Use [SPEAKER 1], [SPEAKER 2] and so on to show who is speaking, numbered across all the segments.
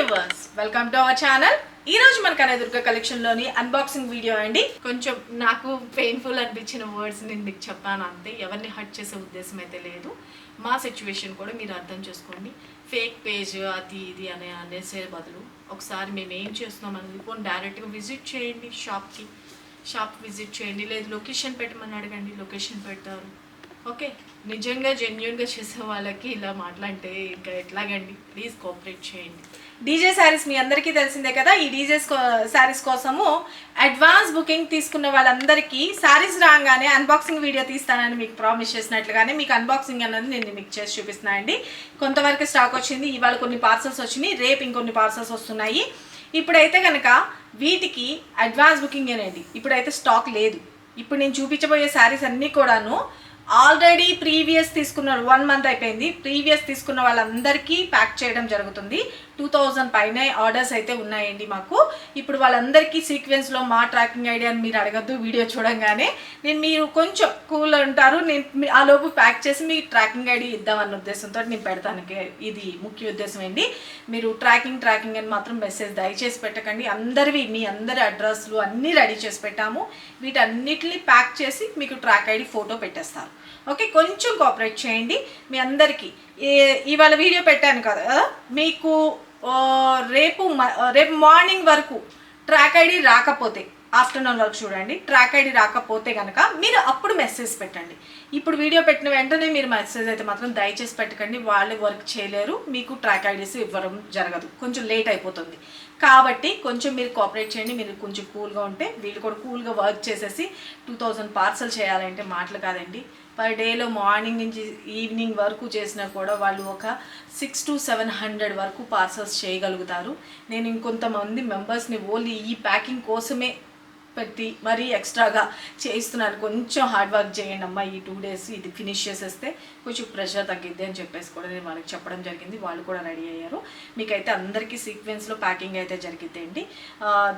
[SPEAKER 1] Viewers welcome to our channel. ఈ రోజు మన కనకదుర్గ కలెక్షన్ లోని అన్బాక్సింగ్ వీడియో అండి. కొంచెం నాకు పెయిన్ఫుల్ అనిపించిన వర్డ్స్ నేను మీకు చెప్పాను అంతే. ఎవరిని హర్ట్ చేసే ఉద్దేశం అయితే లేదు. మా సిచ్యువేషన్ కూడా మీరు అర్థం చేసుకోండి. ఫేక్ పేజ్ అది ఇది అనేసే బదులు ఒకసారి మేము ఏం చేస్తున్నాం అనేది పోనీ డైరెక్ట్గా విజిట్ చేయండి. షాప్ విజిట్ చేయండి. లేదు లొకేషన్ పెట్టమని అడగండి, లొకేషన్ పెడతారు. ఓకే, నిజంగా జెన్యున్గా చేసే వాళ్ళకి ఇలా మాట్లాడితే ఇంకా ఎట్లాగండి. ప్లీజ్ కోఆపరేట్ చేయండి. డీజే శారీస్ మీ అందరికీ తెలిసిందే కదా. ఈ డీజే శారీస్ కోసము అడ్వాన్స్ బుకింగ్ తీసుకున్న వాళ్ళందరికీ శారీస్ రాగానే అన్బాక్సింగ్ వీడియో తీస్తానని మీకు ప్రామిస్ చేసినట్లుగానే మీకు అన్బాక్సింగ్ అన్నది నేను మీకు చేసి చూపిస్తున్నాను అండి. కొంతవరకు స్టాక్ వచ్చింది. ఇవాళ కొన్ని పార్సల్స్ వచ్చినాయి, రేపు ఇంకొన్ని పార్సల్స్ వస్తున్నాయి. ఇప్పుడైతే కనుక వీటికి అడ్వాన్స్ బుకింగ్ అనేది ఇప్పుడైతే స్టాక్ లేదు. ఇప్పుడు నేను చూపించబోయే శారీస్ అన్నీ కూడాను ఆల్రెడీ ప్రీవియస్ తీసుకున్నారు. 1 month అయిపోయింది. ప్రీవియస్ తీసుకున్న వాళ్ళందరికీ ప్యాక్ చేయడం జరుగుతుంది. 2000 పైనే ఆర్డర్స్ అయితే ఉన్నాయండి మాకు. ఇప్పుడు వాళ్ళందరికీ సీక్వెన్స్లో మా ట్రాకింగ్ ఐడి అని మీరు అడగద్దు. వీడియో చూడంగానే మీరు కొంచెం కూల్ ఉంటారు. నేను ఆ లోపు ప్యాక్ చేసి మీ ట్రాకింగ్ ఐడి ఇద్దామన్న ఉద్దేశంతో నేను పెడతాను. ఇది ముఖ్య ఉద్దేశం ఏంటి. మీరు ట్రాకింగ్ అని మాత్రం మెసేజ్ దయచేసి పెట్టకండి. మీ అందరి అడ్రస్లు అన్నీ రెడీ చేసి పెట్టాము. వీటన్నిటిని ప్యాక్ చేసి మీకు ట్రాక్ ఐడి ఫోటో పెట్టేస్తారు. ఓకే, కొంచెం కోఆపరేట్ చేయండి. మీ అందరికీ ఇవాళ వీడియో పెట్టాను కదా, మీకు రేపు మార్నింగ్ వరకు ట్రాక్ ఐడి రాకపోతే ఆఫ్టర్నూన్ వరకు చూడండి. ట్రాక్ ఐడి రాకపోతే కనుక మీరు అప్పుడు మెసేజ్ పెట్టండి. ఇప్పుడు వీడియో పెట్టిన వెంటనే మీరు మెసేజ్ అయితే మాత్రం దయచేసి పెట్టకండి. వాళ్ళు వర్క్ చేయలేరు, మీకు ట్రాక్ ఐడీస్ ఇవ్వడం జరగదు, కొంచెం లేట్ అయిపోతుంది. కాబట్టి కొంచెం మీరు కోఆపరేట్ చేయండి. మీరు కొంచెం కూల్గా ఉంటే వీళ్ళు కూడా కూల్గా వర్క్ చేసేసి 2000 పార్సల్ చేయాలంటే మాటలు కాదండి. పర్ డేలో మార్నింగ్ నుంచి ఈవినింగ్ వరకు చేసినా కూడా వాళ్ళు ఒక 600 to 700 వరకు పార్సల్స్ చేయగలుగుతారు. నేను ఇంకొంతమంది మెంబర్స్ని ఓన్లీ ఈ ప్యాకింగ్ కోసమే పెట్టి మరీ ఎక్స్ట్రాగా చేయిస్తున్నాను. కొంచెం హార్డ్ వర్క్ చేయండి అమ్మా, ఈ 2 days ఇది ఫినిష్ చేసేస్తే కొంచెం ప్రెషర్ తగ్గిద్ది అని చెప్పేసి కూడా నేను వాళ్ళకి చెప్పడం జరిగింది. వాళ్ళు కూడా రెడీ అయ్యారు. మీకైతే అందరికీ సీక్వెన్స్లో ప్యాకింగ్ అయితే జరిగిద్దండి.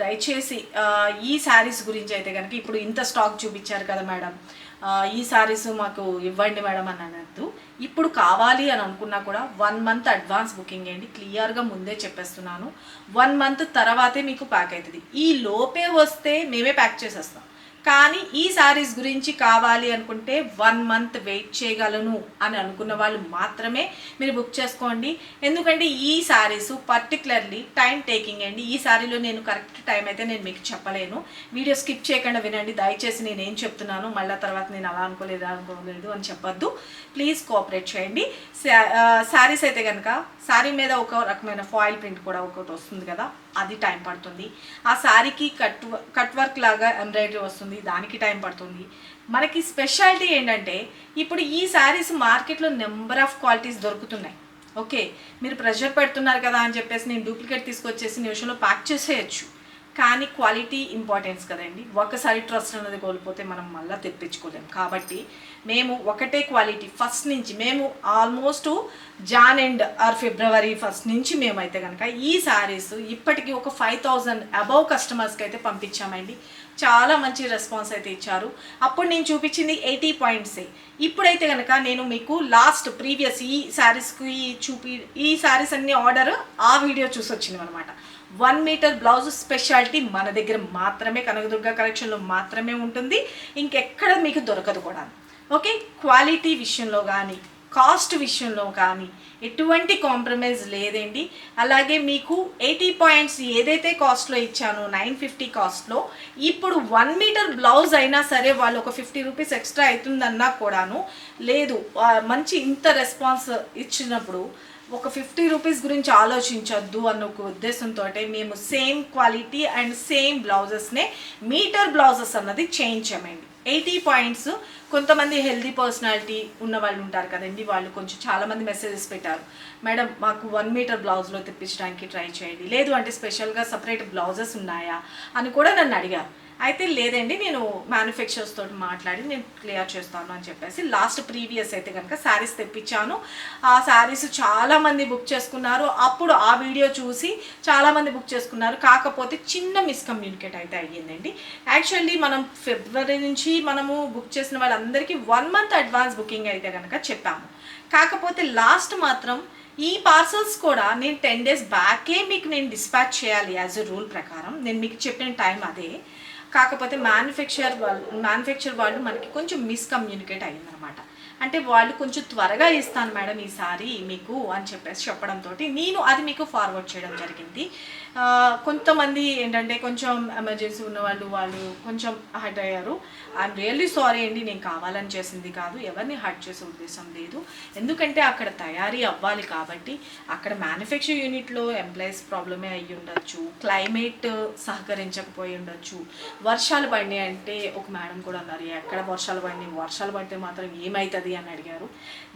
[SPEAKER 1] దయచేసి ఈ శారీస్ గురించి అయితే కనుక ఇప్పుడు ఇంత స్టాక్ చూపించారు కదా మేడం, ఈ శారీస్ మాకు ఇవ్వండి మేడం అని అనద్దు. ఇప్పుడు కావాలి అని అనుకున్నా కూడా 1 month అడ్వాన్స్ బుకింగ్ అండి. క్లియర్గా ముందే చెప్పేస్తున్నాను. 1 month తర్వాతే మీకు ప్యాక్ అవుతుంది. ఈ లోపే వస్తే మేమే ప్యాక్ చేసేస్తాం. కానీ ఈ శారీస్ గురించి కావాలి అనుకుంటే 1 month వెయిట్ చేయగలను అని అనుకున్న వాళ్ళు మాత్రమే మీరు బుక్ చేసుకోండి. ఎందుకంటే ఈ శారీస్ పర్టికులర్లీ టైం టేకింగ్ అండి. ఈ శారీలో నేను కరెక్ట్ టైం అయితే నేను మీకు చెప్పలేను. వీడియో స్కిప్ చేయకుండా వినండి దయచేసి. నేను ఏం చెప్తున్నాను మళ్ళీ తర్వాత నేను అలా అనుకోలేదు అని చెప్పొద్దు. ప్లీజ్ కోఆపరేట్ చేయండి. శారీస్ అయితే కనుక శారీ మీద ఒక రకమైన ఫాయిల్ ప్రింట్ కూడా ఒకటి వస్తుంది కదా, అది టైం పడుతుంది. ఆ శారీకి కట్ వర్క్ లాగా ఎంబ్రాయిడరీ వస్తుంది, దానికి టైం పడుతుంది. మనకి స్పెషాలిటీ ఏంటంటే ఇప్పుడు ఈ శారీస్ మార్కెట్లో నెంబర్ ఆఫ్ క్వాలిటీస్ దొరుకుతున్నాయి. ఓకే, మీరు ప్రెషర్ పెడుతున్నారు కదా అని చెప్పేసి నేను డూప్లికేట్ తీసుకొచ్చేసి నిమిషంలో ప్యాక్ చేసేయచ్చు. కానీ క్వాలిటీ ఇంపార్టెన్స్ కదండి. ఒకసారి ట్రస్ట్ అనేది కోల్పోతే మనం మళ్ళీ తెప్పించుకోలేము. కాబట్టి మేము ఒకటే క్వాలిటీ ఫస్ట్ నుంచి మేము ఆల్మోస్ట్ జాన్ అండ్ ఆర్ ఫిబ్రవరి 1st నుంచి మేమైతే కనుక ఈ శారీస్ ఇప్పటికీ ఒక 5000 అబవ్ కస్టమర్స్కి అయితే పంపించామండి. చాలా మంచి రెస్పాన్స్ అయితే ఇచ్చారు. అప్పుడు నేను చూపించింది 80 points. ఇప్పుడైతే కనుక నేను మీకు ప్రీవియస్ ఈ శారీస్కి ఈ శారీస్ అన్ని ఆర్డర్ ఆ వీడియో చూసి వచ్చింది అనమాట. 1 meter బ్లౌజ్ స్పెషాలిటీ మన దగ్గర మాత్రమే, కనకదుర్గ కలెక్షన్లో మాత్రమే ఉంటుంది. ఇంకెక్కడ మీకు దొరకదు కూడా. ఓకే, క్వాలిటీ విషయంలో కానీ కాస్ట్ విషయంలో కానీ ఎటువంటి కాంప్రమైజ్ లేదండి. అలాగే మీకు 80 points ఏదైతే కాస్ట్లో ఇచ్చానో 950 కాస్ట్లో ఇప్పుడు 1 meter బ్లౌజ్ అయినా సరే వాళ్ళు ఒక 50 rupees ఎక్స్ట్రా అవుతుందన్నా కూడాను లేదు. మంచి ఇంత రెస్పాన్స్ ఇచ్చినప్పుడు ఒక 50 rupees గురించి ఆలోచించొద్దు అన్న ఒక ఉద్దేశంతో మేము సేమ్ క్వాలిటీ అండ్ సేమ్ బ్లౌజెస్నే మీటర్ బ్లౌజెస్ అన్నది చేయించామండి. 80 points. కొంతమంది హెల్దీ పర్సనాలిటీ ఉన్న వాళ్ళు ఉంటారు కదండి, వాళ్ళు కొంచెం చాలామంది మెసేజెస్ పెట్టారు, మేడం మాకు 1 meter బ్లౌజ్లో తెప్పించడానికి ట్రై చేయండి, లేదు అంటే స్పెషల్గా సపరేట్ బ్లౌజెస్ ఉన్నాయా అని కూడా నన్ను అడిగారు. అయితే లేదండి నేను మ్యానుఫ్యాక్చరర్స్ తోటి మాట్లాడి నేను క్లియర్ చేస్తాను అని చెప్పేసి లాస్ట్ ప్రీవియస్ అయితే కనుక శారీస్ తెప్పించాను. ఆ శారీస్ చాలామంది బుక్ చేసుకున్నారు. అప్పుడు ఆ వీడియో చూసి చాలామంది బుక్ చేసుకున్నారు. కాకపోతే చిన్న మిస్కమ్యూనికేట్ అయితే అయ్యిందండి. యాక్చువల్లీ మనం ఫిబ్రవరి నుంచి మనము బుక్ చేసిన వాళ్ళందరికీ 1 month అడ్వాన్స్ బుకింగ్ అయితే కనుక చెప్పాము. కాకపోతే లాస్ట్ మాత్రం ఈ పార్సల్స్ కూడా నేను 10 days బ్యాకే మీకు నేను డిస్పాచ్ చేయాలి యాజ్ ఎ రూల్ ప్రకారం. నేను మీకు చెప్పిన టైం అదే. కాకపోతే మ్యానుఫ్యాక్చర్ వాళ్ళు మనకి కొంచెం మిస్కమ్యూనికేట్ అయ్యిందనమాట. అంటే వాళ్ళు కొంచెం త్వరగా ఇస్తాను మేడం ఈసారి మీకు అని చెప్పేసి చెప్పడంతో నేను అది మీకు ఫార్వర్డ్ చేయడం జరిగింది. కొంతమంది ఏంటంటే కొంచెం ఎమర్జెన్సీ ఉన్న వాళ్ళు కొంచెం హర్ట్ అయ్యారు. ఐఎమ్ రియల్లీ సారీ అండి, నేను కావాలని చేసింది కాదు, ఎవరిని హర్ట్ చేసే ఉద్దేశం లేదు. ఎందుకంటే అక్కడ తయారీ అవ్వాలి కాబట్టి అక్కడ మ్యానుఫ్యాక్చర్ యూనిట్లో ఎంప్లాయీస్ ప్రాబ్లమే అయ్యి ఉండొచ్చు, క్లైమేట్ సహకరించకపోయి ఉండొచ్చు, వర్షాలు పడినాయి అంటే ఒక మేడం కూడా అన్నారు ఎక్కడ వర్షాలు పడినాయి, వర్షాలు పడితే మాత్రం ఏమవుతుంది అని అడిగారు.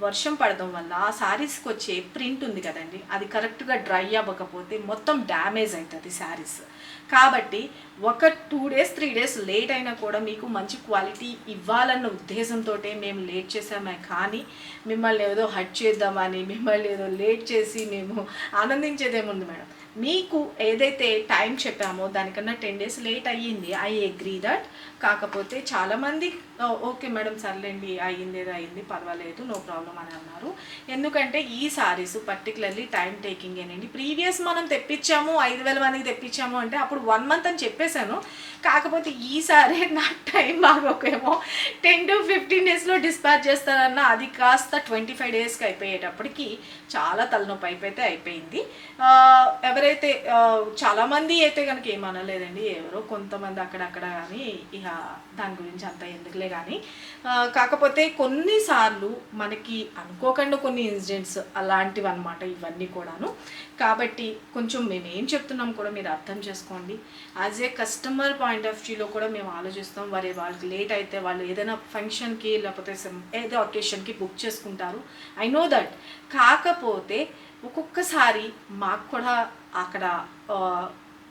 [SPEAKER 1] వర్షం పడడం వల్ల ఆ శారీస్కి వచ్చే ప్రింట్ ఉంది కదండి, అది కరెక్ట్గా డ్రై అవ్వకపోతే మొత్తం డ్యామేజ్ అవుతుంది శారీస్. కాబట్టి ఒక 2 days 3 days లేట్ అయినా కూడా మీకు మంచి క్వాలిటీ ఇవ్వాలన్న ఉద్దేశంతో మేము లేట్ చేసామే కానీ మిమ్మల్ని ఏదో హర్ట్ చేద్దామని మిమ్మల్ని ఏదో లేట్ చేసి మేము ఆనందించేదేముంది మేడం. మీకు ఏదైతే టైం చెప్పామో దానికన్నా 10 days లేట్ అయ్యింది, ఐ అగ్రీ దట్. కాకపోతే చాలామంది ఓకే మేడం సర్లేండి అయ్యింది ఏదో అయ్యింది పర్వాలేదు నో ప్రాబ్లం అని అన్నారు. ఎందుకంటే ఈ సారీస్ పర్టికులర్లీ టైం టేకింగ్ ఏనండి. ప్రీవియస్ మనం తెప్పించాము 5,000 మందికి తెప్పించాము అంటే అప్పుడు 1 month అని చెప్పేశాను. కాకపోతే ఈసారి నా టైం బాగోకేమో 10 to 15 daysలో డిస్పాచ్ చేస్తారన్న అది కాస్త 25 daysకి అయిపోయేటప్పటికి చాలా తలనొప్పి అయిపోయింది. ఎవరైతే చాలామంది అయితే కనుక ఏమనలేదండి, ఎవరో కొంతమంది అక్కడక్కడ కానీ ఇక దాని గురించి అంత ఎందుకులే కానీ. కాకపోతే కొన్నిసార్లు మనకి అనుకోకుండా కొన్ని ఇన్సిడెంట్స్ అలాంటివి అనమాట ఇవన్నీ కూడాను. కాబట్టి కొంచెం మేము ఏం చెప్తున్నాం కూడా మీరు అర్థం చేసుకోండి. As a customer point of వ్యూలో కూడా మేము ఆలోచిస్తాం. వాళ్ళకి లేట్ అయితే వాళ్ళు ఏదైనా ఫంక్షన్కి లేకపోతే ఏదో ఒకేషన్కి బుక్ చేసుకుంటారు, ఐ నో దట్. కాకపోతే ఒక్కొక్కసారి మాకు కూడా అక్కడ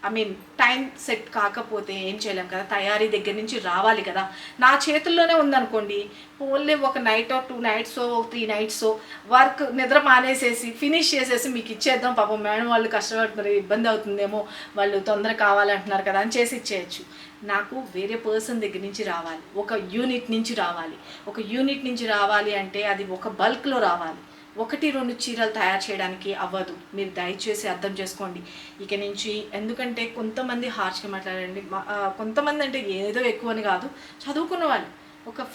[SPEAKER 1] ఐ మీన్ టైం సెట్ కాకపోతే ఏం చేయలేం కదా, తయారీ దగ్గర నుంచి రావాలి కదా. నా చేతుల్లోనే ఉందనుకోండి, ఓన్లీ ఒక నైట్ 2 nights 3 nights వర్క్ నిద్ర మానేసేసి ఫినిష్ చేసేసి మీకు ఇచ్చేద్దాం, పాపం మేడం వాళ్ళు కష్టపడుతున్నారు ఇబ్బంది అవుతుందేమో వాళ్ళు తొందర కావాలంటున్నారు కదా అని చేసి ఇచ్చేయచ్చు. నాకు వేరే పర్సన్ దగ్గర నుంచి రావాలి, ఒక యూనిట్ నుంచి రావాలి అంటే అది ఒక బల్క్లో రావాలి. 1-2 చీరలు తయారు చేయడానికి అవ్వదు. మీరు దయచేసి అర్థం చేసుకోండి ఇక నుంచి. ఎందుకంటే కొంతమంది హార్ష్గా మాట్లాడండి, కొంతమంది అంటే ఏదో ఎక్కువని కాదు, చదువుకున్న వాళ్ళు ఒక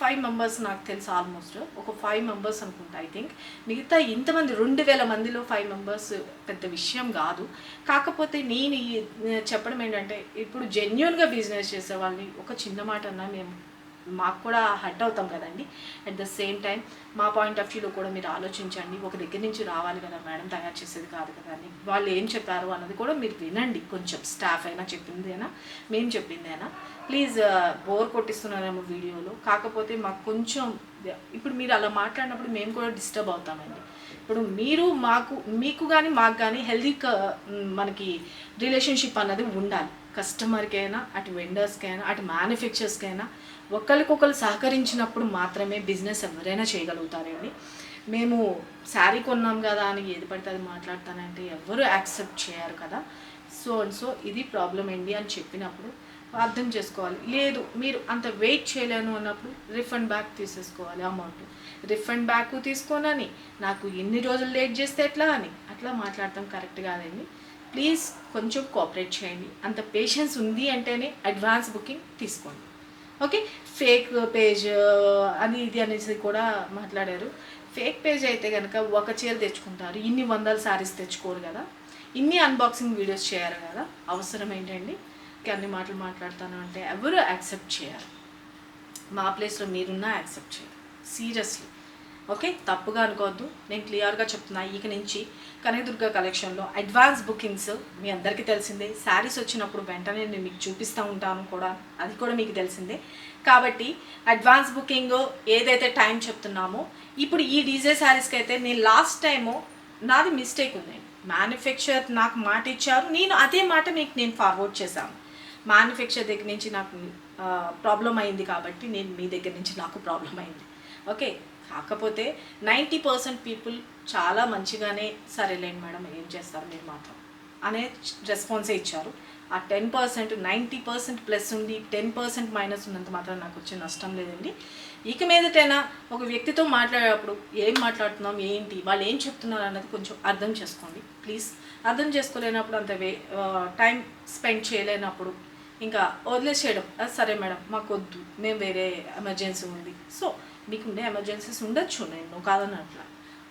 [SPEAKER 1] 5 members నాకు తెలుసు, ఆల్మోస్ట్ ఒక 5 members అనుకుంటా ఐ థింక్. మిగతా ఇంతమంది 2,000 మందిలో 5 members పెద్ద విషయం కాదు. కాకపోతే నేను చెప్పడం ఏంటంటే ఇప్పుడు జెన్యున్గా బిజినెస్ చేసే వాళ్ళని ఒక చిన్న మాట అన్నా మాకు కూడా హర్ట్ అవుతాం కదండి. అట్ ద సేమ్ టైం మా పాయింట్ ఆఫ్ వ్యూలో కూడా మీరు ఆలోచించండి. ఒక దగ్గర నుంచి రావాలి కదా మేడం, తయారు చేసేది కాదు కదా అని వాళ్ళు ఏం చెప్పారు అన్నది కూడా మీరు వినండి. కొంచెం స్టాఫ్ అయినా చెప్పిందేనా మేము చెప్పిందేనా, ప్లీజ్. బోర్ కొట్టిస్తున్నారేమో వీడియోలో. కాకపోతే మాకు కొంచెం ఇప్పుడు మీరు అలా మాట్లాడినప్పుడు మేము కూడా డిస్టర్బ్ అవుతామండి. ఇప్పుడు మీకు కానీ మాకు కానీ హెల్దీ మనకి రిలేషన్షిప్ అన్నది ఉండాలి. కస్టమర్కైనా అటు వెండర్స్కైనా అటు మ్యానుఫ్యాక్చర్స్కైనా ఒకరికొకరు సహకరించినప్పుడు మాత్రమే బిజినెస్ ఎవరైనా చేయగలుగుతారండి. మేము శారీ కొన్నాం కదా అని ఏది పడితే అది మాట్లాడతానంటే ఎవరు యాక్సెప్ట్ చేయరు కదా. సో ఇది ప్రాబ్లం ఏంటి అని చెప్పినప్పుడు అర్థం చేసుకోవాలి. లేదు మీరు అంత వెయిట్ చేయలేను అన్నప్పుడు రిఫండ్ బ్యాక్ తీసేసుకోవాలి. అమౌంట్ రిఫండ్ బ్యాక్ తీసుకోనని నాకు ఎన్ని రోజులు లేట్ చేస్తే ఎట్లా అని అట్లా మాట్లాడటం కరెక్ట్ కాదండి. ప్లీజ్ కొంచెం కోఆపరేట్ చేయండి. అంత పేషెన్స్ ఉంది అంటేనే అడ్వాన్స్ బుకింగ్ తీసుకోండి. ఓకే, ఫేక్ పేజ్ అది ఇది అనేసి కూడా మాట్లాడారు. ఫేక్ పేజ్ అయితే కనుక ఒక చీర తెచ్చుకుంటారు, ఇన్ని 100 sarees తెచ్చుకోరు కదా, ఇన్ని అన్బాక్సింగ్ వీడియోస్ చేయరు కదా. అవసరం ఏంటండి అన్ని మాటలు మాట్లాడతాను అంటే ఎవరు యాక్సెప్ట్ చేయరు. మా ప్లేస్లో మీరున్నా యాక్సెప్ట్ చేయరు సీరియస్లీ. ఓకే, తప్పుగా అనుకోవద్దు. నేను క్లియర్గా చెప్తున్నా, ఇక నుంచి కనకదుర్గ కలెక్షన్లో అడ్వాన్స్ బుకింగ్స్ మీ అందరికీ తెలిసిందే. శారీస్ వచ్చినప్పుడు వెంటనే నేను మీకు చూపిస్తూ ఉంటాను కూడా, అది కూడా మీకు తెలిసిందే. కాబట్టి అడ్వాన్స్ బుకింగ్ ఏదైతే టైం చెప్తున్నామో ఇప్పుడు ఈ డీజే శారీస్కి అయితే నేను లాస్ట్ టైము నాది మిస్టేక్ ఉందండి. మ్యానుఫ్యాక్చర్ నాకు మాట ఇచ్చారు, నేను అదే మాట మీకు నేను ఫార్వర్డ్ చేశాను. మ్యానుఫ్యాక్చర్ దగ్గర నుంచి నాకు ప్రాబ్లం అయింది కాబట్టి నేను మీ దగ్గర నుంచి నాకు ప్రాబ్లం అయింది. ఓకే, కాకపోతే 90% పీపుల్ చాలా మంచిగానే సరేలేండి మేడం ఏం చేస్తారు మీరు మాత్రం అనే రెస్పాన్సే ఇచ్చారు. ఆ 10% 90% ప్లస్ ఉంది, 10% మైనస్ ఉన్నంత మాత్రం నాకు వచ్చే నష్టం లేదండి. ఇక మీదటైనా ఒక వ్యక్తితో మాట్లాడేటప్పుడు ఏం మాట్లాడుతున్నాం, ఏంటి, వాళ్ళు ఏం చెప్తున్నారు అన్నది కొంచెం అర్థం చేసుకోండి ప్లీజ్. అర్థం చేసుకోలేనప్పుడు అంత టైం స్పెండ్ చేయలేనప్పుడు ఇంకా వదిలేసేయడం, సరే మేడం మాకు వద్దు, మేము వేరే ఎమర్జెన్సీ ఉంది. సో మీకుండే ఎమర్జెన్సీస్ ఉండొచ్చు, నేను కాదని అట్లా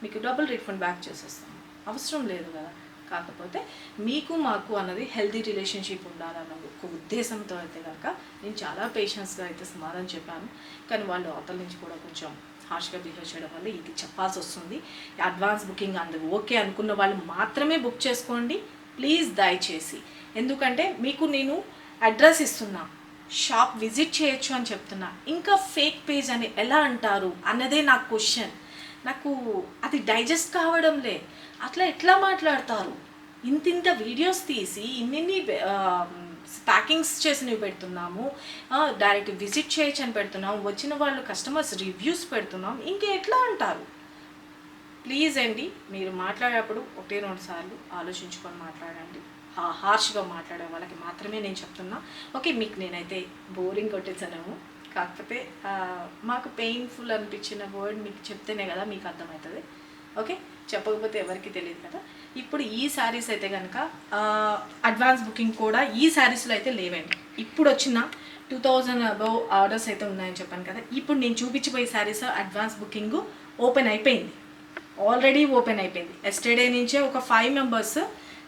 [SPEAKER 1] మీకు డబుల్ రీఫండ్ బ్యాక్ చేసేస్తాను, అవసరం లేదు కదా. కాకపోతే మీకు మాకు అన్నది హెల్దీ రిలేషన్షిప్ ఉండాలన్న ఒక ఉద్దేశంతో అయితే కనుక నేను చాలా పేషెన్స్గా అయితే సమాధానం చెప్పాను. కానీ వాళ్ళు అవతల నుంచి కూడా కొంచెం హార్ష్గా బిహేవ్ చేయడం వల్ల ఇది చెప్పాల్సి వస్తుంది. అడ్వాన్స్ బుకింగ్ అందుకు ఓకే అనుకున్న వాళ్ళు మాత్రమే బుక్ చేసుకోండి ప్లీజ్, దయచేసి. ఎందుకంటే మీకు నేను అడ్రస్ ఇస్తున్నా, షాప్ విజిట్ చేయొచ్చు అని చెప్తున్నా, ఇంకా ఫేక్ పేజ్ అని ఎలా అంటారు అన్నదే నా క్వశ్చన్. నాకు అది డైజెస్ట్ కావడంలే. అట్లా ఎట్లా మాట్లాడతారు? ఇంత వీడియోస్ తీసి ఇన్ని ప్యాకింగ్స్ చేసినవి పెడుతున్నాము, డైరెక్ట్ విజిట్ చేయొచ్చు అని పెడుతున్నాము, వచ్చిన వాళ్ళు కస్టమర్స్ రివ్యూస్ పెడుతున్నాం, ఇంకా ఎట్లా అంటారు? ప్లీజ్ అండి, మీరు మాట్లాడేటప్పుడు 1-2 సార్లు ఆలోచించుకొని మాట్లాడండి. హార్ష్గా మాట్లాడే వాళ్ళకి మాత్రమే నేను చెప్తున్నా. ఓకే, మీకు నేనైతే బోరింగ్ కొట్టేసాను, కాకపోతే మాకు పెయిన్ఫుల్ అనిపించిన వర్డ్ మీకు చెప్తేనే కదా మీకు అర్థమవుతుంది. ఓకే, చెప్పకపోతే ఎవరికి తెలియదు కదా. ఇప్పుడు ఈ శారీస్ అయితే కనుక అడ్వాన్స్ బుకింగ్ కూడా ఈ శారీస్లో అయితే లేవండి. ఇప్పుడు వచ్చిన 2000 అబవ్ ఆర్డర్స్ అయితే ఉన్నాయని చెప్పాను కదా. ఇప్పుడు నేను చూపించిపోయే శారీస్ అడ్వాన్స్ బుకింగ్ ఓపెన్ అయిపోయింది, ఆల్రెడీ ఓపెన్ అయిపోయింది. ఎస్టర్డే నుంచే ఒక 5 మెంబర్స్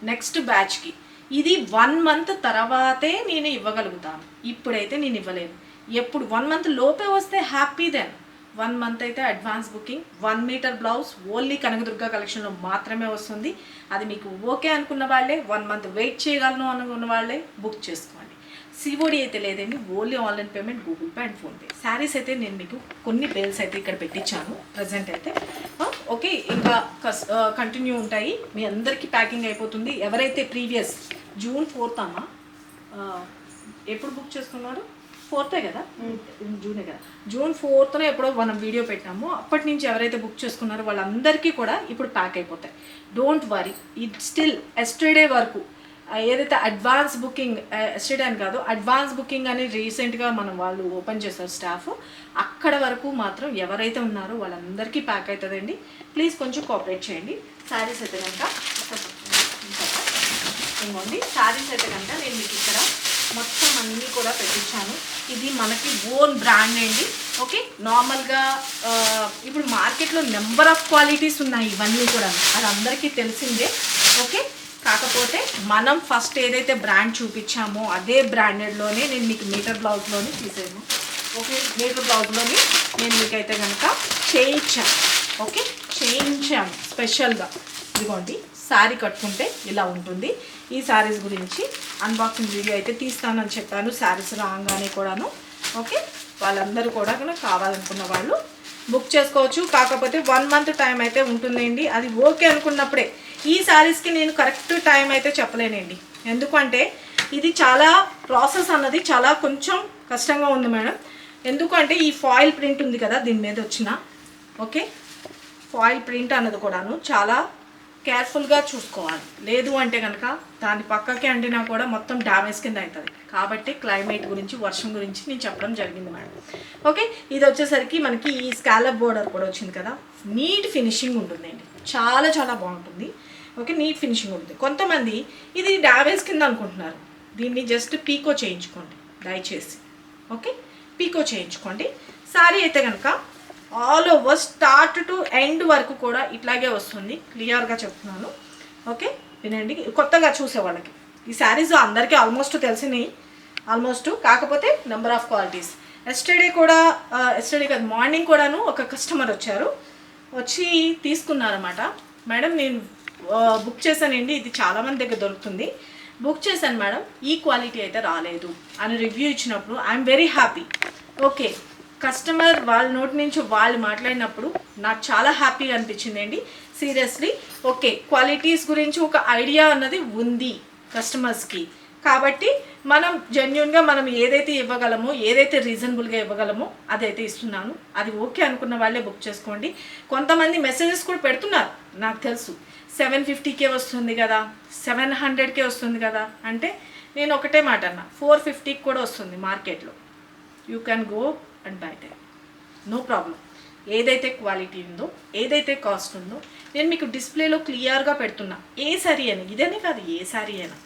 [SPEAKER 1] నెక్స్ట్ బ్యాచ్కి. ఇది 1 మంత్ తర్వాతే నేను ఇవ్వగలుగుతాను, ఇప్పుడైతే నేను ఇవ్వలేను. ఎప్పుడు 1 మంత్ లోపే వస్తే హ్యాపీ. దెన్ 1 మంత్ అయితే advance booking. 1 meter blouse only Kanakadurga కలెక్షన్లో మాత్రమే వస్తుంది. అది మీకు ఓకే అనుకున్న వాళ్ళే, 1 మంత్ వెయిట్ చేయగలను అనుకున్న వాళ్ళే బుక్ చేసుకోండి. సిఓడి అయితే లేదండి, only online payment, Google pay and PhonePe. Saris అయితే నేను మీకు కొన్ని బేల్స్ అయితే ఇక్కడ పెట్టించాను ప్రజెంట్ అయితే. ఓకే, ఇంకా కంటిన్యూ ఉంటాయి. మీ అందరికీ ప్యాకింగ్ అయిపోతుంది. ఎవరైతే ప్రీవియస్ June 4th అమ్మా ఎప్పుడు బుక్ చేసుకున్నారు? 4th కదా, జూనే కదా, June 4th ఎప్పుడో మనం వీడియో పెట్టాము. అప్పటి నుంచి ఎవరైతే బుక్ చేసుకున్నారో వాళ్ళందరికీ కూడా ఇప్పుడు ప్యాక్ అయిపోతాయి. Don't worry, it still yesterday వరకు ఏదైతే అడ్వాన్స్ బుకింగ్, ఎస్టర్డే అని కాదు, అడ్వాన్స్ బుకింగ్ అని రీసెంట్గా మనం వాళ్ళు ఓపెన్ చేస్తారు స్టాఫ్, అక్కడ వరకు మాత్రం ఎవరైతే ఉన్నారో వాళ్ళందరికీ ప్యాక్ అవుతుందండి. ప్లీజ్ కొంచెం కోఆపరేట్ చేయండి. శారీస్ అయితే కనుక ఇంకోండి, శారీస్ అయితే కనుక నేను మీకు ఇక్కడ మొత్తం అన్నీ కూడా పెట్టించాను. ఇది మనకి ఓన్ బ్రాండ్ అండి. ఓకే, నార్మల్గా ఇప్పుడు మార్కెట్లో నెంబర్ ఆఫ్ క్వాలిటీస్ ఉన్నాయి, ఇవన్నీ కూడా అది అందరికీ తెలిసిందే. ఓకే, కాకపోతే మనం ఫస్ట్ ఏదైతే బ్రాండ్ చూపించామో అదే బ్రాండెడ్లోనే నేను మీకు మీటర్ బ్లౌజ్లోనే తీసాను. ఓకే, మీటర్ బ్లౌజ్లోని నేను మీకైతే కనుక చేయించాను. ఓకే, చేయించాను స్పెషల్గా. ఇదిగోండి, శారీ కట్టుకుంటే ఇలా ఉంటుంది. ఈ శారీస్ గురించి అన్బాక్సింగ్ వీడియో అయితే తీస్తానని చెప్పాను శారీస్ రాగానే కూడాను. ఓకే, వాళ్ళందరూ కూడా కావాలనుకున్న వాళ్ళు బుక్ చేసుకోవచ్చు. కాకపోతే 1 మంత్ టైం అయితే ఉంటుందండి. అది ఓకే అనుకున్నప్పుడే. ఈ శారీస్కి నేను కరెక్ట్ టైం అయితే చెప్పలేనండి, ఎందుకంటే ఇది చాలా ప్రాసెస్ అన్నది చాలా కొంచెం కష్టంగా ఉంది మేడం. ఎందుకంటే ఈ ఫాయిల్ ప్రింట్ ఉంది కదా దీని మీద వచ్చిన, ఓకే, ఫాయిల్ ప్రింట్ అన్నది కూడాను చాలా కేర్ఫుల్గా చూసుకోవాలి. లేదు అంటే కనుక దాని పక్కకి అంటినా కూడా మొత్తం డ్యామేజ్ కింద అవుతుంది. కాబట్టి క్లైమేట్ గురించి, వర్షం గురించి నేను చెప్పడం జరిగింది మేడం. ఓకే, ఇది వచ్చేసరికి మనకి ఈ స్కాలప్ బోర్డర్ కూడా వచ్చింది కదా, నీట్ ఫినిషింగ్ ఉంటుందండి, చాలా చాలా బాగుంటుంది. ఓకే, నీట్ ఫినిషింగ్ ఉంటుంది. కొంతమంది ఇది డ్యామేజ్ కింద అనుకుంటున్నారు, దీన్ని జస్ట్ పీకో చేయించుకోండి దయచేసి. ఓకే, పీకో చేయించుకోండి. శారీ అయితే కనుక all over start to end వరకు కూడా ఇట్లాగే వస్తుంది, క్లియర్గా చెప్తున్నాను. ఓకే, వినండి. కొత్తగా చూసే వాళ్ళకి ఈ శారీస్ అందరికీ ఆల్మోస్ట్ తెలిసినాయి, ఆల్మోస్ట్. కాకపోతే నెంబర్ ఆఫ్ క్వాలిటీస్. ఎస్టర్డే కాదు, మార్నింగ్ కూడాను ఒక కస్టమర్ వచ్చి తీసుకున్నారన్నమాట. మేడం నేను బుక్ చేశానండి, ఇది చాలామంది దగ్గర దొరుకుతుంది, బుక్ చేశాను మేడం, ఈ క్వాలిటీ అయితే రాలేదు అని రివ్యూ ఇచ్చినప్పుడు I'm very happy. Okay, customer వాళ్ళ నోటి నుంచి వాళ్ళు మాట్లాడినప్పుడు నాకు చాలా హ్యాపీగా అనిపించిందండి, సీరియస్లీ. ఓకే, క్వాలిటీస్ గురించి ఒక ఐడియా అన్నది ఉంది కస్టమర్స్కి, కాబట్టి మనం జెన్యున్గా మనం ఏదైతే ఇవ్వగలమో, ఏదైతే రీజనబుల్గా ఇవ్వగలమో అదైతే ఇస్తున్నాను. అది ఓకే అనుకున్న వాళ్ళే బుక్ చేసుకోండి. కొంతమంది మెసేజెస్ కూడా పెడుతున్నారు, నాకు తెలుసు 750కే వస్తుంది కదా, 700కే వస్తుంది కదా అంటే నేను ఒకటే మాట అన్నా, 450కి కూడా వస్తుంది మార్కెట్లో. You can go and buy them, no problem. ఏదైతే క్వాలిటీ ఉందో, ఏదైతే కాస్ట్ ఉందో నేను మీకు డిస్ప్లేలో క్లియర్గా పెడుతున్నా. ఏ శారీ అయినా, ఇదనే కాదు ఏ శారీ అయినా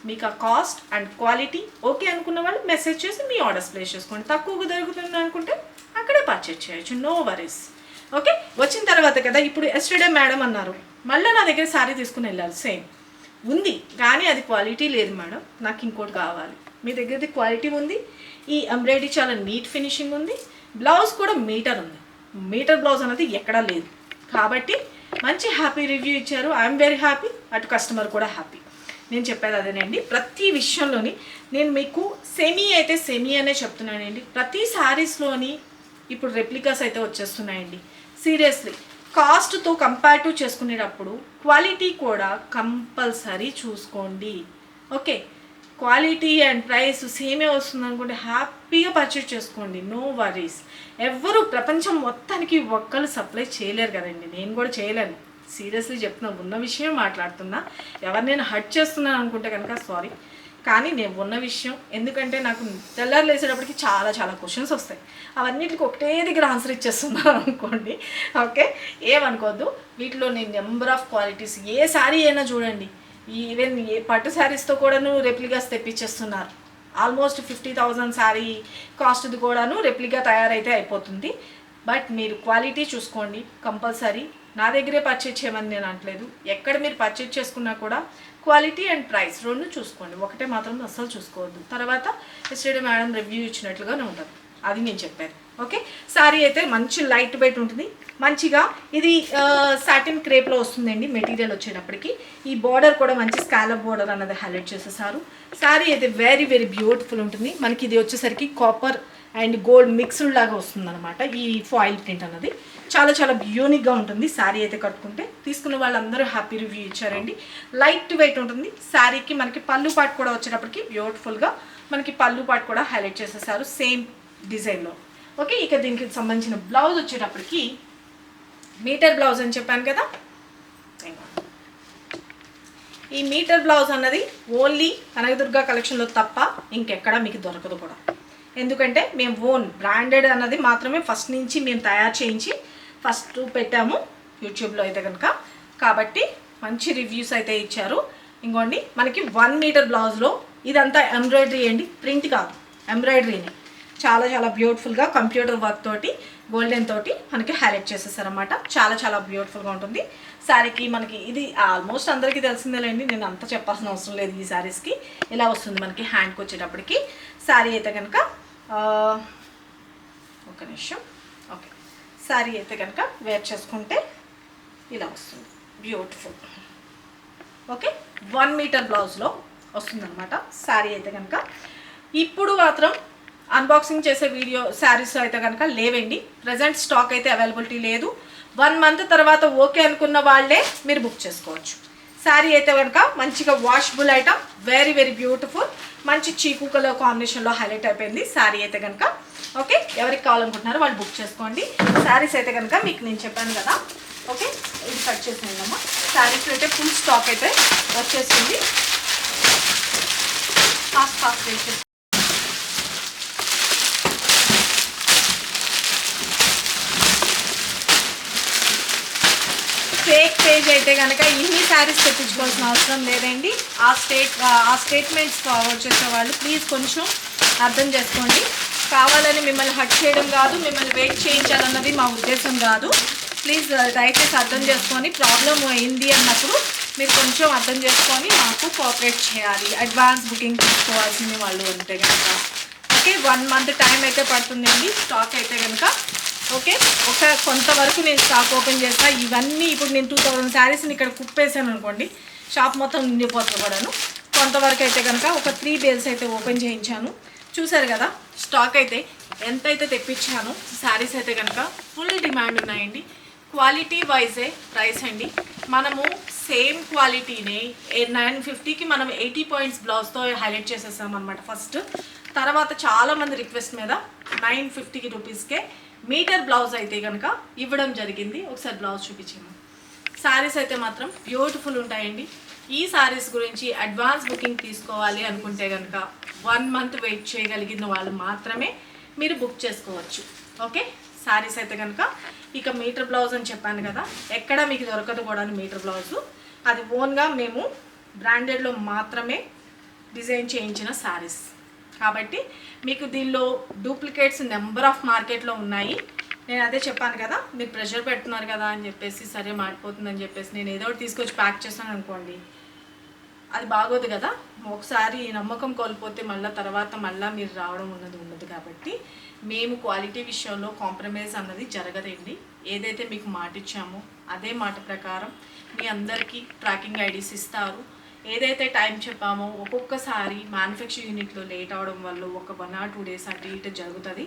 [SPEAKER 1] మీకు ఆ కాస్ట్ అండ్ క్వాలిటీ ఓకే అనుకున్న వాళ్ళు మెసేజ్ చేసి మీ ఆర్డర్స్ ప్లేస్ చేసుకోండి. తక్కువగా దొరుకుతుంది అనుకుంటే అక్కడే పర్చేజ్ చేయొచ్చు, నో వరీస్. ఓకే, వచ్చిన తర్వాత కదా ఇప్పుడు ఎస్టర్డే మేడం అన్నారు, మళ్ళీ నా దగ్గర శారీ తీసుకుని వెళ్ళాలి. సేమ్ ఉంది కానీ అది క్వాలిటీ లేదు మేడం, నాకు ఇంకోటి కావాలి. మీ దగ్గరది క్వాలిటీ ఉంది, ఈ ఎంబ్రాయిడరీ చాలా నీట్ ఫినిషింగ్ ఉంది, బ్లౌజ్ కూడా మీటర్ ఉంది. మీటర్ బ్లౌజ్ అనేది ఎక్కడా లేదు. కాబట్టి మంచి హ్యాపీ రివ్యూ ఇచ్చారు. ఐఎమ్ వెరీ హ్యాపీ, అటు కస్టమర్ కూడా హ్యాపీ. నేను చెప్పేది అదేనండి. ప్రతి విషయంలోని నేను మీకు సెమీ అయితే సెమీ అనే చెప్తున్నానండి. ప్రతి శారీస్లోని ఇప్పుడు రెప్లికాస్ అయితే వచ్చేస్తున్నాయండి. సీరియస్లీ కాస్ట్తో కంపేర్ చేసుకునేటప్పుడు క్వాలిటీ కూడా కంపల్సరీ చూసుకోండి. ఓకే, క్వాలిటీ అండ్ ప్రైస్ సేమే వస్తుంది అనుకుంటే హ్యాపీగా పర్చేజ్ చేసుకోండి, నో వరీస్. ఎవ్వరు ప్రపంచం మొత్తానికి ఒక్కరు సప్లై చేయలేరు కదండి, నేను కూడా చేయలేను. సీరియస్లీ చెప్తున్నా, ఉన్న విషయం మాట్లాడుతున్నా. ఎవరు నేను హర్ట్ చేస్తున్నాను అనుకుంటే కనుక సారీ, కానీ నేను ఉన్న విషయం. ఎందుకంటే నాకు తెల్లారు లేసేటప్పటికి చాలా చాలా క్వశ్చన్స్ వస్తాయి, అవన్నిటికి ఒకటే దగ్గర ఆన్సర్ ఇచ్చేస్తున్నాను అనుకోండి. ఓకే, ఏమనుకోవద్దు. వీటిలో నేను నెంబర్ ఆఫ్ క్వాలిటీస్, ఏ శారీ అయినా చూడండి, ఈవెన్ ఏ పట్టు శారీస్తో కూడాను రెప్లికాస్ తెప్పించేస్తున్నారు. ఆల్మోస్ట్ 50,000 శారీ కాస్ట్ది కూడాను రెప్లికా తయారైతే అయిపోతుంది. బట్ మీరు క్వాలిటీ చూసుకోండి కంపల్సరీ. నా దగ్గరే పర్చేజ్ చేయమని నేను అనట్లేదు, ఎక్కడ మీరు పర్చేజ్ చేసుకున్నా కూడా క్వాలిటీ అండ్ ప్రైస్ రెండు చూసుకోండి, ఒకటే మాత్రం అస్సలు చూసుకోవద్దు. తర్వాత ఎస్టర్డే మేడం రివ్యూ ఇచ్చినట్లుగానే ఉంటుంది, అది నేను చెప్పాను. ఓకే, శారీ అయితే మంచి లైట్ వెయిట్ ఉంటుంది. మంచిగా ఇది సాటిన్ క్రేప్లో వస్తుందండి మెటీరియల్ వచ్చేటప్పటికి. ఈ బార్డర్ కూడా మంచి స్కాలప్ బార్డర్ అన్నది హైలైట్ చేసేసారు. శారీ అయితే వెరీ వెరీ బ్యూటిఫుల్ ఉంటుంది. మనకి ఇది వచ్చేసరికి కాపర్ అండ్ గోల్డ్ మిక్స్డ్ లాగా వస్తుందన్నమాట. ఈ ఫాయిల్ ప్రింట్ అన్నది చాలా చాలా యూనిక్గా ఉంటుంది. శారీ అయితే కట్టుకుంటే తీసుకున్న వాళ్ళందరూ హ్యాపీ రివ్యూ ఇచ్చారండి. లైట్ వెయిట్ ఉంటుంది. శారీకి మనకి పళ్ళు పాటు కూడా వచ్చేటప్పటికి బ్యూటిఫుల్గా మనకి పళ్ళు పాటు కూడా హైలైట్ చేసేసారు సేమ్ డిజైన్లో. ఓకే, ఇక దీనికి సంబంధించిన బ్లౌజ్ వచ్చేటప్పటికి మీటర్ బ్లౌజ్ అని చెప్పాను కదా. ఈ మీటర్ బ్లౌజ్ అన్నది ఓన్లీ కనకదుర్గ కలెక్షన్లో తప్ప ఇంకెక్కడా మీకు దొరకదు కూడా. ఎందుకంటే మేము ఓన్ బ్రాండెడ్ అన్నది మాత్రమే ఫస్ట్ నుంచి మేము తయారు చేయించి ఫస్ట్ పెట్టాము యూట్యూబ్లో అయితే కనుక. కాబట్టి మంచి రివ్యూస్ అయితే ఇచ్చారు. ఇంకోండి మనకి 1 మీటర్ బ్లౌజ్లో ఇదంతా ఎంబ్రాయిడరీ అండి, ప్రింట్ కాదు, ఎంబ్రాయిడరీని చాలా చాలా బ్యూటిఫుల్గా కంప్యూటర్ వర్క్ తోటి గోల్డెన్ తోటి మనకి హైలైట్ చేసేసారనమాట. చాలా చాలా బ్యూటిఫుల్గా ఉంటుంది. శారీకి మనకి ఇది ఆల్మోస్ట్ అందరికీ తెలిసిందేలేండి, నేను అంత చెప్పాల్సిన అవసరం లేదు. ఈ శారీస్కి ఇలా వస్తుంది మనకి హ్యాండ్కి వచ్చేటప్పటికి. శారీ అయితే కనుక ఒక నిమిషం. ఓకే, శారీ అయితే కనుక వేర్ చేసుకుంటే ఇలా వస్తుంది బ్యూటిఫుల్. ఓకే, 1 మీటర్ బ్లౌజ్లో వస్తుందన్నమాట శారీ అయితే కనుక. ఇప్పుడు మాత్రం అన్బాక్సింగ్ చేసే వీడియో శారీస్ అయితే కనుక లేవండి, ప్రజెంట్ స్టాక్ అయితే అవైలబిలిటీ లేదు. 1 మంత్ తర్వాత ఓకే అనుకున్న వాళ్ళే మీరు బుక్ చేసుకోవచ్చు. శారీ అయితే కనుక మంచిగా washable item, very very beautiful, మంచి చీకు కలర్ కాంబినేషన్లో హైలైట్ అయిపోయింది శారీ అయితే కనుక. ఓకే, ఎవరికి కావాలనుకుంటున్నారో వాళ్ళు బుక్ చేసుకోండి. శారీస్ అయితే కనుక మీకు నేను చెప్పాను కదా. ఓకే, ఇది కట్ చేసిందమ్మా. శారీస్ అయితే ఫుల్ స్టాక్ అయితే వచ్చేసింది. ఫాస్ట్ వేసి ఫేక్ పేజ్ అయితే కనుక ఇన్ని శారీస్ తెప్పించుకోవాల్సిన అవసరం లేదండి. ఆ స్టేట్మెంట్స్ ఫార్వర్డ్ చేసే వాళ్ళు ప్లీజ్ కొంచెం అర్థం చేసుకోండి. కావాలని మిమ్మల్ని హర్ట్ చేయడం కాదు, మిమ్మల్ని వెయిట్ చేయించాలన్నది మా ఉద్దేశం కాదు. ప్లీజ్ దయచేసి అర్థం చేసుకొని, ప్రాబ్లం అయింది అన్నప్పుడు మీరు కొంచెం అర్థం చేసుకొని మాకు కోఆపరేట్ చేయాలి. అడ్వాన్స్ బుకింగ్ తీసుకోవాల్సింది వాళ్ళు ఉంటే కనుక. ఓకే, 1 మంత్ టైం అయితే పడుతుందండి స్టాక్ అయితే కనుక. ఓకే, కొంతవరకు నేను స్టాక్ ఓపెన్ చేస్తా. ఇవన్నీ ఇప్పుడు నేను 2000 శారీస్ని ఇక్కడ కుప్పేసాను అనుకోండి, షాప్ మొత్తం నిండిపోతుంది కూడాను. కొంతవరకు అయితే కనుక ఒక 3 బేల్స్ అయితే ఓపెన్ చేయించాను. చూసారు కదా స్టాక్ అయితే ఎంతైతే తెప్పించాను. శారీస్ అయితే కనుక ఫుల్ డిమాండ్ ఉన్నాయండి. క్వాలిటీ వైజే ప్రైస్ అండి. మనము సేమ్ క్వాలిటీని 950కి మనం 80 పాయింట్స్ బ్లౌజ్తో హైలైట్ చేసేసాం అనమాట ఫస్ట్. తర్వాత చాలామంది రిక్వెస్ట్ మీద 950 రూపీస్కే మీటర్ బ్లౌజ్ అయితే కనుక ఇవ్వడం జరిగింది. ఒకసారి బ్లౌజ్ చూపించాము. శారీస్ అయితే మాత్రం బ్యూటిఫుల్ ఉంటాయండి. ఈ శారీస్ గురించి అడ్వాన్స్ బుకింగ్ తీసుకోవాలి అనుకుంటే కనుక 1 మంత్ వెయిట్ చేయగలిగిన వాళ్ళు మాత్రమే మీరు బుక్ చేసుకోవచ్చు. ఓకే, శారీస్ అయితే కనుక ఇక మీటర్ బ్లౌజ్ అని చెప్పాను కదా, ఎక్కడ మీకు దొరకదు కూడా మీటర్ బ్లౌజు. అది ఓన్గా మేము బ్రాండెడ్లో మాత్రమే డిజైన్ చేయించిన శారీస్ కాబట్టి మీకు దీనిలో డూప్లికేట్స్ నెంబర్ ఆఫ్ మార్కెట్లో ఉన్నాయి. నేను అదే చెప్పాను కదా, మీరు ప్రెషర్ పెడుతున్నారు కదా అని చెప్పేసి సరే మాడిపోతుందని చెప్పేసి నేను ఏదో ఒకటి తీసుకొచ్చి ప్యాక్ చేస్తాను అనుకోండి, అది బాగోదు కదా. ఒకసారి నమ్మకం కోల్పోతే తర్వాత మీరు రావడం ఉండదు కాబట్టి మేము క్వాలిటీ విషయంలో కాంప్రమైజ్ అన్నది జరగదండి. ఏదైతే మీకు మాట ఇచ్చామో అదే మాట ప్రకారం మీ అందరికీ ట్రాకింగ్ ఐడీస్ ఇస్తారు. ఏదైతే టైం చెప్పామో ఒక్కొక్కసారి మ్యానుఫ్యాక్చర్ యూనిట్లో లేట్ అవడం వల్ల ఒక 1 or 2 days అటు ఇటు జరుగుతుంది.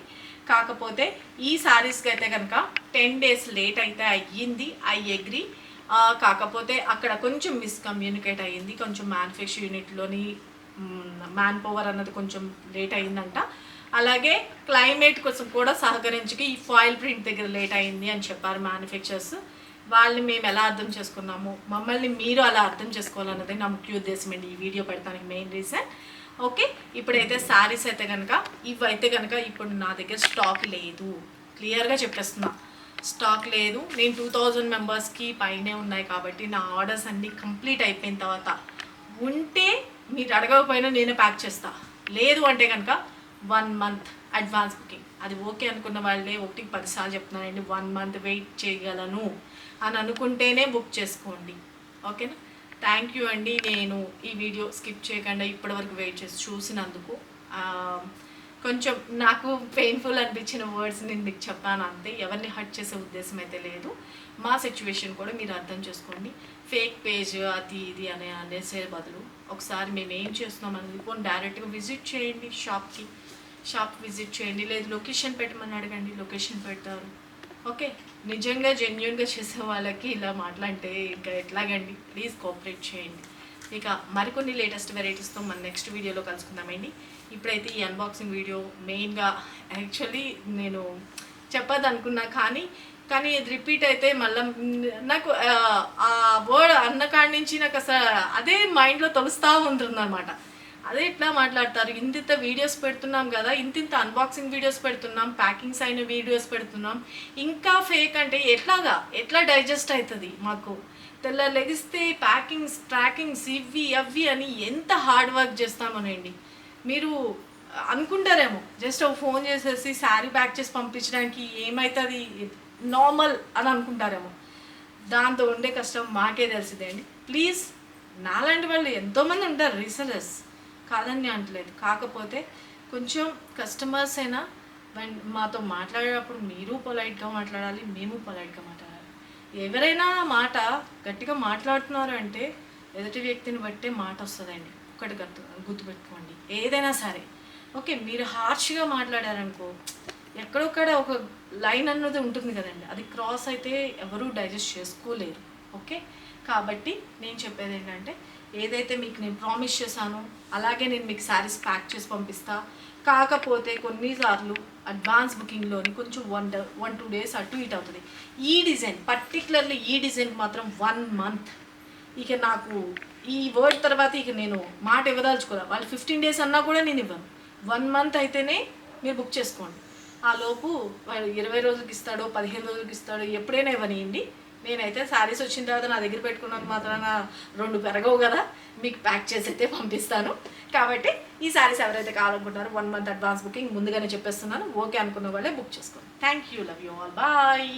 [SPEAKER 1] కాకపోతే ఈ శారీస్కి అయితే కనుక 10 days లేట్ అయితే అయ్యింది, ఐ అగ్రీ. కాకపోతే అక్కడ కొంచెం మిస్కమ్యూనికేట్ అయ్యింది, కొంచెం మ్యానుఫ్యాక్చర్ యూనిట్లోని మ్యాన్ పవర్ అన్నది కొంచెం లేట్ అయ్యిందంట. అలాగే క్లైమేట్ కోసం కూడా సహకరించుకి ఈ ఫాయిల్ ప్రింట్ దగ్గర లేట్ అయింది అని చెప్పారు మ్యానుఫ్యాక్చర్స్. వాళ్ళని మేము ఎలా అర్థం చేసుకున్నాము, మమ్మల్ని మీరు అలా అర్థం చేసుకోవాలన్నది నా ముఖ్య ఉద్దేశం అండి ఈ వీడియో పెడతానికి మెయిన్ రీజన్. ఓకే, ఇప్పుడైతే శారీస్ అయితే కనుక ఇవైతే కనుక ఇప్పుడు నా దగ్గర స్టాక్ లేదు, క్లియర్గా చెప్పేస్తున్నా, స్టాక్ లేదు. నేను 2000 మెంబర్స్కి పైనే ఉన్నాయి కాబట్టి నా ఆర్డర్స్ అన్నీ కంప్లీట్ అయిపోయిన తర్వాత ఉంటే మీరు అడగకపోయినా నేనే ప్యాక్ చేస్తా. లేదు అంటే కనుక 1 month అడ్వాన్స్ బుకింగ్. అది ఓకే అనుకున్న వాళ్ళే 1కి 10 సార్లు చెప్తున్నానండి, 1 month వెయిట్ చేయగలను అని అనుకుంటేనే బుక్ చేసుకోండి. ఓకేనా, థ్యాంక్ యూ అండి. నేను ఈ వీడియో స్కిప్ చేయకుండా ఇప్పటివరకు వెయిట్ చేసి చూసినందుకు. కొంచెం నాకు పెయిన్ఫుల్ అనిపించిన వర్డ్స్ నేను మీకు చెప్పాను అంతే, ఎవరిని హర్ట్ చేసే ఉద్దేశం అయితే లేదు. మా సిచ్యువేషన్ కూడా మీరు అర్థం చేసుకోండి. ఫేక్ పేజ్ అది ఇది అనేసే బదులు ఒకసారి మేము ఏం చేస్తున్నాం అనేది పోనీ డైరెక్ట్గా విజిట్ చేయండి, షాప్ విజిట్ చేయండి, లేదు లొకేషన్ పెట్టమని అడగండి, లొకేషన్ పెడతారు. ఓకే, నిజంగా జెన్యున్గా చేసే వాళ్ళకి ఇలా మాట్లాడితే ఇంకా ఎట్లాగండి, ప్లీజ్ కోఆపరేట్ చేయండి. ఇక మరికొన్ని లేటెస్ట్ వెరైటీస్తో మన నెక్స్ట్ వీడియోలో కలుసుకుందామండి. ఇప్పుడైతే ఈ అన్బాక్సింగ్ వీడియో మెయిన్గా యాక్చువల్లీ నేను చెప్పదు అనుకున్నా, కానీ ఇది రిపీట్ అయితే మళ్ళీ నాకు ఆ వర్డ్ అన్న కాడి నుంచి నాకు అసలు అదే మైండ్లో తొలుస్తూ ఉంటుందన్నమాట. అదే ఇట్లా మాట్లాడతారు, ఇంత వీడియోస్ పెడుతున్నాం కదా, ఇంత అన్బాక్సింగ్ వీడియోస్ పెడుతున్నాం, ప్యాకింగ్స్ అయిన వీడియోస్ పెడుతున్నాం, ఇంకా ఫేక్ అంటే ఎట్లా డైజెస్ట్ అవుతుంది మాకు? తెల్ల లెగిస్తే ప్యాకింగ్స్ ట్రాకింగ్స్ ఇవి అవి అని ఎంత హార్డ్ వర్క్ చేస్తామోనండి. మీరు అనుకుంటారేమో జస్ట్ ఒక ఫోన్ చేసేసి శారీ ప్యాక్ చేసి పంపించడానికి ఏమవుతుంది నార్మల్ అని అనుకుంటారేమో, దాంతో ఉండే కష్టం మాకే తెలిసిందే అండి. ప్లీజ్, నాలాంటి వాళ్ళు ఎంతోమంది ఉంటారు రీసెలర్స్, కాదని అంటలేదు. కాకపోతే కొంచెం కస్టమర్స్ అయినా మాతో మాట్లాడేటప్పుడు మీరు పొలైట్గా మాట్లాడాలి, మేము పొలైట్గా మాట్లాడాలి. ఎవరైనా మాట గట్టిగా మాట్లాడుతున్నారు అంటే ఎదుటి వ్యక్తిని బట్టే మాట వస్తుందండి. ఒకటి గుర్తుపెట్టుకోండి, ఏదైనా సరే. ఓకే, మీరు హార్ష్గా మాట్లాడారనుకో ఎక్కడొక్కడ ఒక లైన్ అన్నది ఉంటుంది కదండి, అది క్రాస్ అయితే ఎవరూ డైజెస్ట్ చేసుకోలేరు. ఓకే, కాబట్టి నేను చెప్పేది ఏంటంటే ఏదైతే మీకు నేను ప్రామిస్ చేశానో అలాగే నేను మీకు శారీస్ ప్యాక్ చేసి పంపిస్తా. కాకపోతే కొన్నిసార్లు అడ్వాన్స్ బుకింగ్లోని కొంచెం 1-2 days అటు ఇటు అవుతుంది. ఈ డిజైన్ పర్టికులర్లీ ఈ డిజైన్కి మాత్రం 1 month. ఇక నాకు ఈ వర్డ్ తర్వాత ఇక నేను మాట ఇవ్వదలుచుకోరా. వాళ్ళు 15 days అన్నా కూడా నేను ఇవ్వను. 1 month అయితేనే మీరు బుక్ చేసుకోండి. ఆ లోపు వాడు 20 రోజులకి ఇస్తాడో 15 రోజులకి ఇస్తాడో ఎప్పుడైనా ఇవ్వనియండి. నేనైతే శారీస్ వచ్చిన తర్వాత నా దగ్గర పెట్టుకున్నాను మాత్రాన 2 పెరగవు కదా, మీకు ప్యాక్ చేసి అయితే పంపిస్తాను. కాబట్టి ఈ శారీస్ ఎవరైతే కావాలనుకుంటున్నారో 1 month అడ్వాన్స్ బుకింగ్ ముందుగానే చెప్పేస్తున్నాను. ఓకే అనుకున్న వాళ్ళే బుక్ చేసుకోండి. Thank you, love you all, bye.